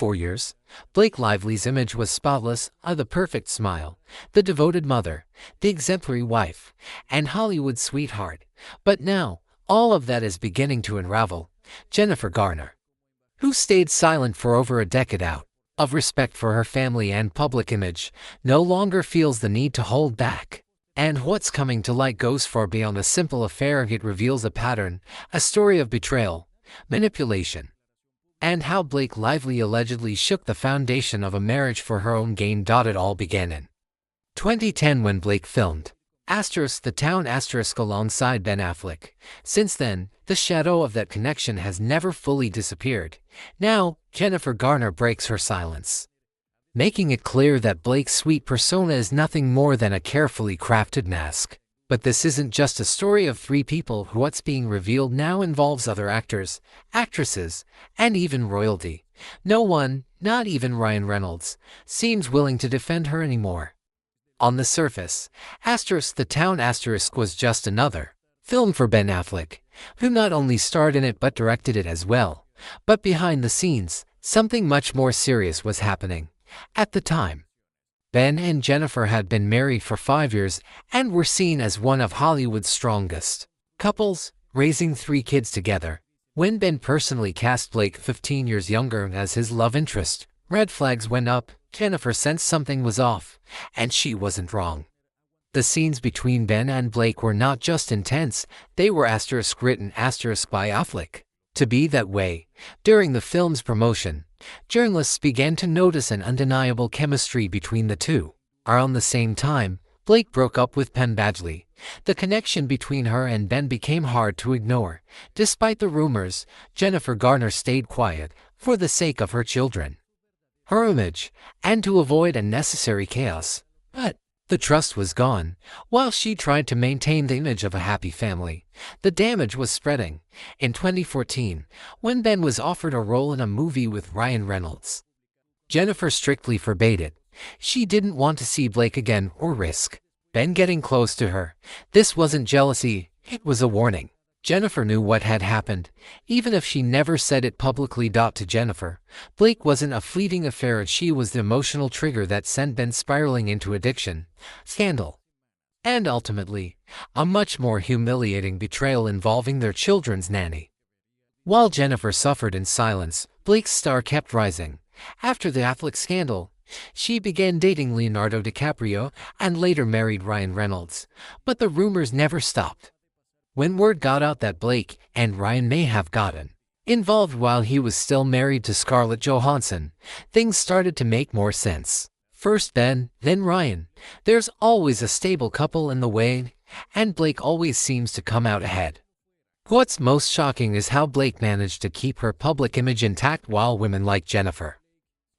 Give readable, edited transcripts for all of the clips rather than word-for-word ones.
4 years, Blake Lively's image was spotless, the perfect smile, the devoted mother, the exemplary wife, and Hollywood sweetheart. But now, all of that is beginning to unravel. Jennifer Garner, who stayed silent for over a decade out of respect for her family and public image, no longer feels the need to hold back. And what's coming to light goes far beyond a simple affair. It reveals a pattern, a story of betrayal, manipulation, and how Blake Lively allegedly shook the foundation of a marriage for her own gain. It all began in 2010 when Blake filmed The Town alongside Ben Affleck. Since then, the shadow of that connection has never fully disappeared. Now, Jennifer Garner breaks her silence, making it clear that Blake's sweet persona is nothing more than a carefully crafted mask. But this isn't just a story of three people. What's being revealed now involves other actors, actresses, and even royalty. No one, not even Ryan Reynolds, seems willing to defend her anymore. On the surface, The Town was just another film for Ben Affleck, who not only starred in it but directed it as well. But behind the scenes, something much more serious was happening. At the time, Ben and Jennifer had been married for 5 years and were seen as one of Hollywood's strongest couples, raising 3 kids together. When Ben personally cast Blake, 15 years younger, as his love interest, red flags went up. Jennifer sensed something was off, and she wasn't wrong. The scenes between Ben and Blake were not just intense, they were written by Affleck to be that way. During the film's promotion, journalists began to notice an undeniable chemistry between the two. Around the same time, Blake broke up with Penn Badgley. The connection between her and Ben became hard to ignore. Despite the rumors, Jennifer Garner stayed quiet for the sake of her children, her image, and to avoid unnecessary chaos. But the trust was gone. While she tried to maintain the image of a happy family, the damage was spreading. In 2014, when Ben was offered a role in a movie with Ryan Reynolds, Jennifer strictly forbade it. She didn't want to see Blake again or risk Ben getting close to her. This wasn't jealousy, it was a warning. Jennifer knew what had happened, even if she never said it publicly. To Jennifer, Blake wasn't a fleeting affair. She was the emotional trigger that sent Ben spiraling into addiction, scandal, and ultimately, a much more humiliating betrayal involving their children's nanny. While Jennifer suffered in silence, Blake's star kept rising. After the Affleck scandal, she began dating Leonardo DiCaprio and later married Ryan Reynolds. But the rumors never stopped. When word got out that Blake and Ryan may have gotten involved while he was still married to Scarlett Johansson, things started to make more sense. First Ben, then Ryan. There's always a stable couple in the way, and Blake always seems to come out ahead. What's most shocking is how Blake managed to keep her public image intact while women like Jennifer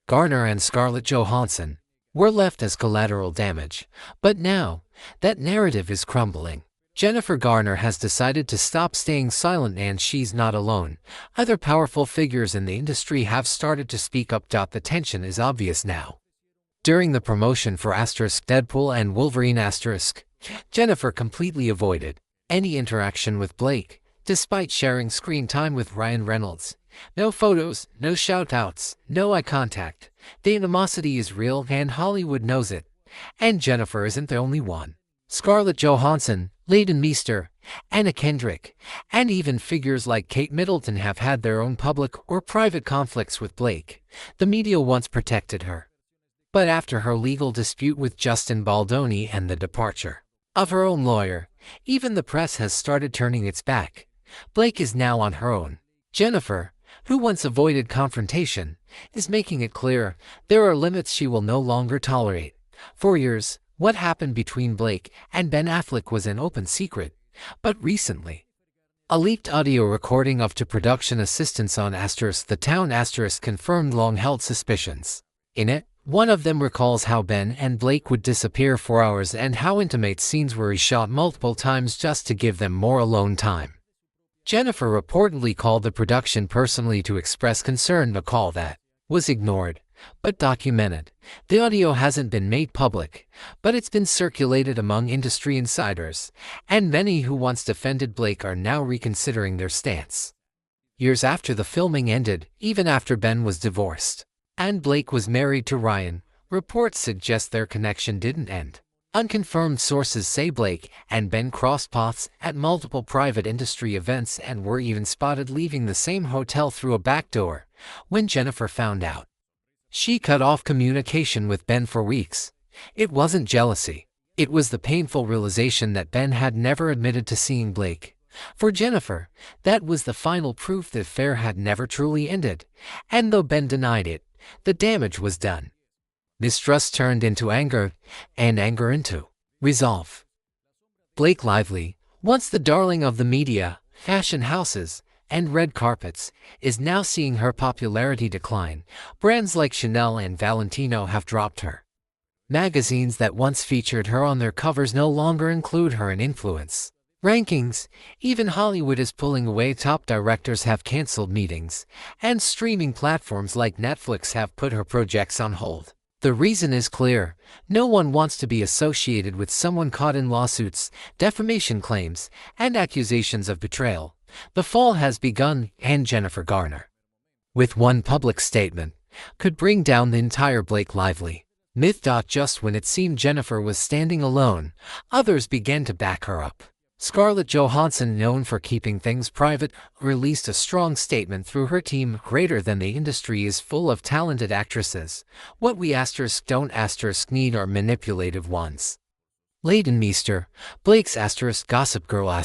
Garner and Scarlett Johansson were left as collateral damage. But now, that narrative is crumbling. Jennifer Garner has decided to stop staying silent, and she's not alone. Other powerful figures in the industry have started to speak up. The tension is obvious now. During the promotion for Deadpool and Wolverine Jennifer completely avoided any interaction with Blake, despite sharing screen time with Ryan Reynolds. No photos, no shout-outs, no eye contact. The animosity is real, and Hollywood knows it. And Jennifer isn't the only one. Scarlett Johansson, Leighton Meester, Anna Kendrick, and even figures like Kate Middleton have had their own public or private conflicts with Blake. The media once protected her, but after her legal dispute with Justin Baldoni and the departure of her own lawyer, even the press has started turning its back. Blake is now on her own. Jennifer, who once avoided confrontation, is making it clear there are limits she will no longer tolerate. For years, what happened between Blake and Ben Affleck was an open secret, but recently, a leaked audio recording of two production assistants on The Town confirmed long-held suspicions. In it, one of them recalls how Ben and Blake would disappear for hours and how intimate scenes were reshot multiple times just to give them more alone time. Jennifer reportedly called the production personally to express concern, a call that was ignored, but documented. The audio hasn't been made public, but it's been circulated among industry insiders, and many who once defended Blake are now reconsidering their stance. Years after the filming ended, even after Ben was divorced, And Blake was married to Ryan. Reports suggest their connection didn't end. Unconfirmed sources say Blake and Ben crossed paths at multiple private industry events and were even spotted leaving the same hotel through a back door. When Jennifer found out, she cut off communication with Ben for weeks. It wasn't jealousy. It was the painful realization that Ben had never admitted to seeing Blake. For Jennifer, that was the final proof the affair had never truly ended. And though Ben denied it, the damage was done. Mistrust turned into anger, and anger into resolve. Blake Lively, once the darling of the media, fashion houses, and red carpets, is now seeing her popularity decline. Brands like Chanel and Valentino have dropped her. Magazines that once featured her on their covers no longer include her in influence rankings. Even Hollywood is pulling away. Top directors have canceled meetings, and streaming platforms like Netflix have put her projects on hold. The reason is clear. No one wants to be associated with someone caught in lawsuits, defamation claims, and accusations of betrayal. The fall has begun, and Jennifer Garner, with one public statement, could bring down the entire Blake Lively myth. Just when it seemed Jennifer was standing alone, others began to back her up. Scarlett Johansson, known for keeping things private, released a strong statement through her team. Greater than the industry is full of talented actresses. What we don't need are manipulative ones. Leighton Meester, Blake's Gossip Girl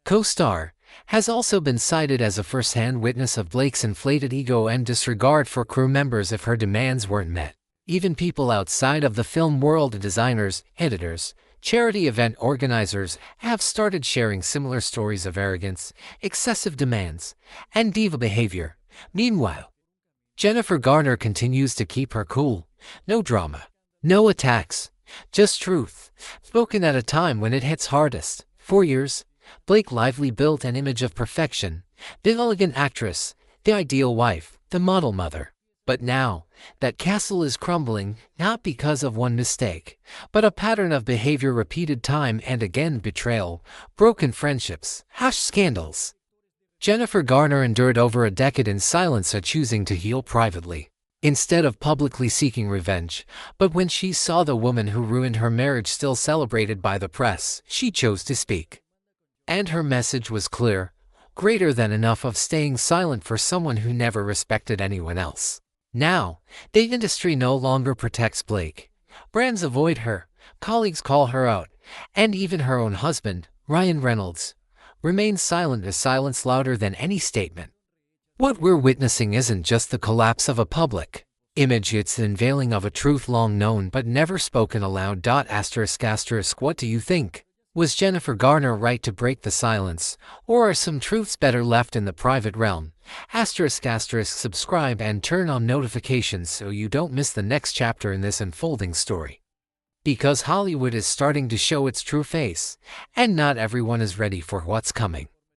co-star, has also been cited as a first-hand witness of Blake's inflated ego and disregard for crew members if her demands weren't met. Even people outside of the film world, designers, editors, charity event organizers, have started sharing similar stories of arrogance, excessive demands, and diva behavior. Meanwhile, Jennifer Garner continues to keep her cool. No drama, no attacks, just truth, spoken at a time when it hits hardest. For years, Blake Lively built an image of perfection, the elegant actress, the ideal wife, the model mother. But now, that castle is crumbling, not because of one mistake, but a pattern of behavior repeated time and again: betrayal, broken friendships, scandals. Jennifer Garner endured over a decade in silence, choosing to heal privately, instead of publicly seeking revenge. But when she saw the woman who ruined her marriage still celebrated by the press, she chose to speak. And her message was clear: greater than enough of staying silent for someone who never respected anyone else. Now, the industry no longer protects Blake. Brands avoid her, colleagues call her out, and even her own husband, Ryan Reynolds, remains silent, a silence louder than any statement. What we're witnessing isn't just the collapse of a public image, it's the unveiling of a truth long known but never spoken aloud. What do you think? Was Jennifer Garner right to break the silence, or are some truths better left in the private realm? Subscribe and turn on notifications so you don't miss the next chapter in this unfolding story. Because Hollywood is starting to show its true face, and not everyone is ready for what's coming.